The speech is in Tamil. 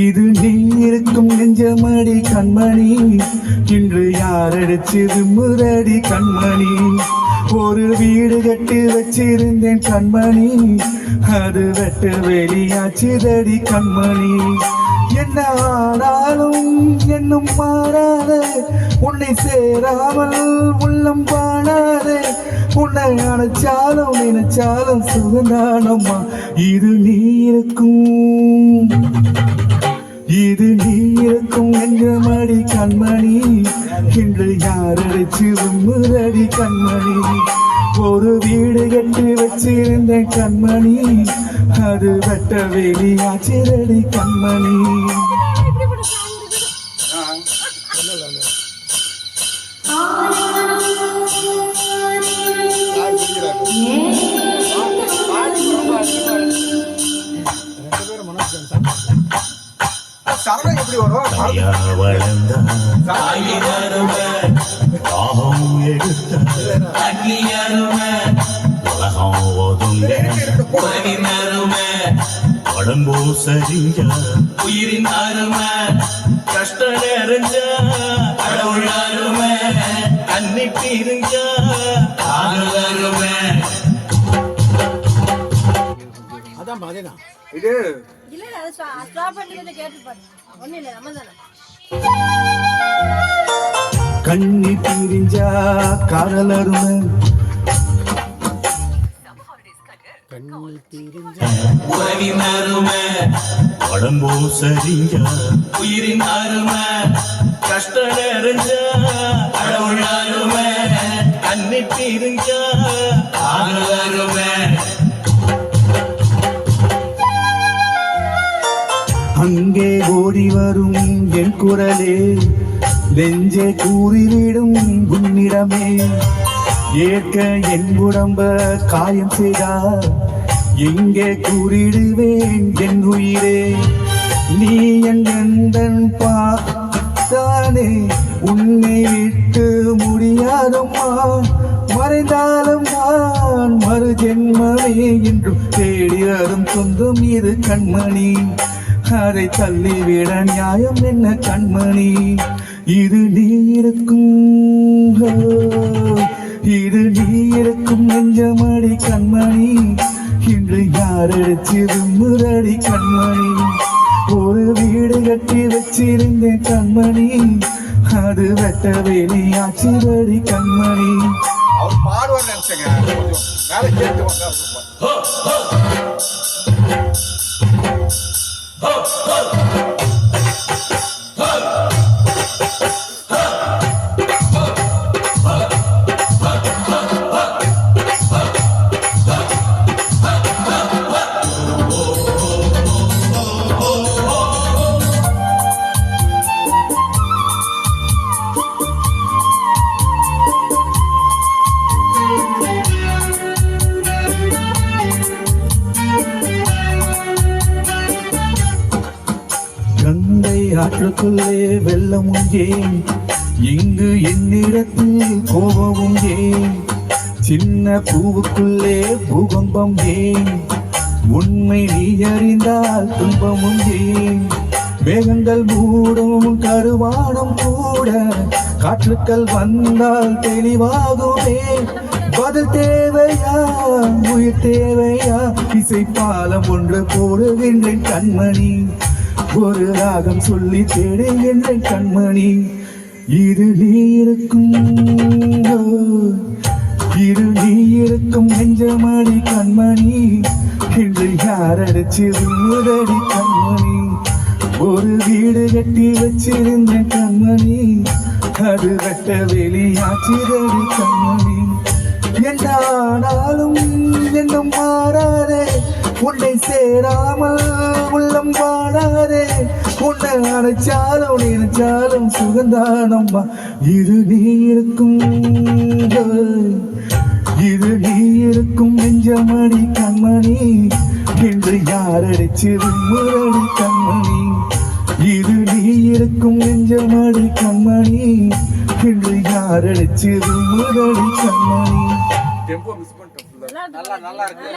இது நீ இருக்கும் நெஞ்சமடி கண்மணி, இன்று யாரடிச்சது முரடி கண்மணி. ஒரு வீடு கட்டி வச்சிருந்தேன் கண்மணி, அது வெட்ட வெளியாச்சுதடி கண்மணி. என்ன ஆனாலும் என்னும் மாறாத, உன்னை சேராமல் உள்ளம் பாடாதே. உன்னை அணைச்சாலும் நினைச்சாலும் சுகந்தானம்மா. இது நீ இருக்கும், இது நீ இருக்கும் நெஞ்சமடி கண்மணி, இன்று யாரடிச்சு உம்முதடி கண்மணி. ஒரு வீடு கட்டி வச்சிருந்தேன் கண்மணி, அது வெட்ட வெளியாச்சிரடி கண்மணி. சரணம் எப்படி வரும்? உடம்போ சரிஞ்ச உயிரின் அருமை, கஷ்ட நிறைஞ்ச கடவுள் அருமை, அன்னைக்கு இருஞ்ச அருமை. அதான் அதேதான் இது கண்ணி பிரிஞ்சா காதல் அருமை, உறவின் அருமை, உடம்போ சரிஞ்ச உயிரின் அருமை, கஷ்ட நிறைஞ்ச கடவுள் அருமை, அன்னைக்கு இருஞ்ச அருமை. அங்கே ஓடி வரும் என் குரலே, நெஞ்சே கூறிவிடும் உன்னிடமே. ஏற்க என் உடம்ப காயம் செய்தார், எங்கே கூறிடுவேன் என் உயிரே. நீ என் பார்த்தானே, உன்னை விட்டு முடியாதம்மா. மறைந்தாலும் நான் மறு ஜென்மமே என்றும் தேடி வரும் சொந்தம் இது கண்மணி. அதை தள்ளிவிட நியாயம் என்ன கண்மணி. இது நீ இருக்கும், இது நீ இருக்கும் நெஞ்சமடி கண்மணி, இன்று யாரடிச்சது முரடி கண்மணி. ஒரு வீடு கட்டி வச்சிருந்தேன் கண்மணி, அது வெட்ட வெளியாச்சுதடி கண்மணி. அவர் பாடுவார் நினைச்சேங்க, மேல கேட்டு வந்தா கங்கை ஆற்றுக்குள்ளே வெள்ளமும் ஏன், இங்கு என்னிடத்தில் கோபமும் ஏன். சின்ன பூவுக்குள்ளே பூகம்பம் ஏன், உண்மை நீ அறிந்தால் துன்பமும் ஏன். மேகங்கள் மூடும் கருவானம் கூட, காற்றுக்கள் வந்தால் தெளிவாகுமே. பதில் தேவையா, உயிர் தேவையா, இசை பாலம் ஒன்று போடுகின்றேன் கண்மணி. ஒரு ராகம் சொல்லி தேடுகின்றேன் கண்மணி. இது நீ இருக்கும், இது நீ இருக்கும் நெஞ்சமடி கண்மணி, இன்று யாரடிச்சு முதடி கண்மணி. ஒரு வீடு கட்டி வச்சிருந்தேன் கண்மணி, அது வெட்ட வெளியாச்சுதடி கண்மணி. என்னானாலும் என்னும் மாறாதே, உன்னை சேராமல் உள்ளம் வாழாதே உன்னை அணைச்சாலும் நினைச்சாலும் சுகந்தானம்மா இது நீ இருக்கும் இது நீ இருக்கும் நெஞ்சமடி கண்மணி என்று யாரடிச்சு விம்முரடி கண்மணி இது நீ இருக்கும் நெஞ்சமடி கண்மணி என்று யாரடிச்சு விம்முரடி கண்மணி டெம்போ மிஸ் பண்ணிட்டோம். நல்லா நல்லா இருக்கு.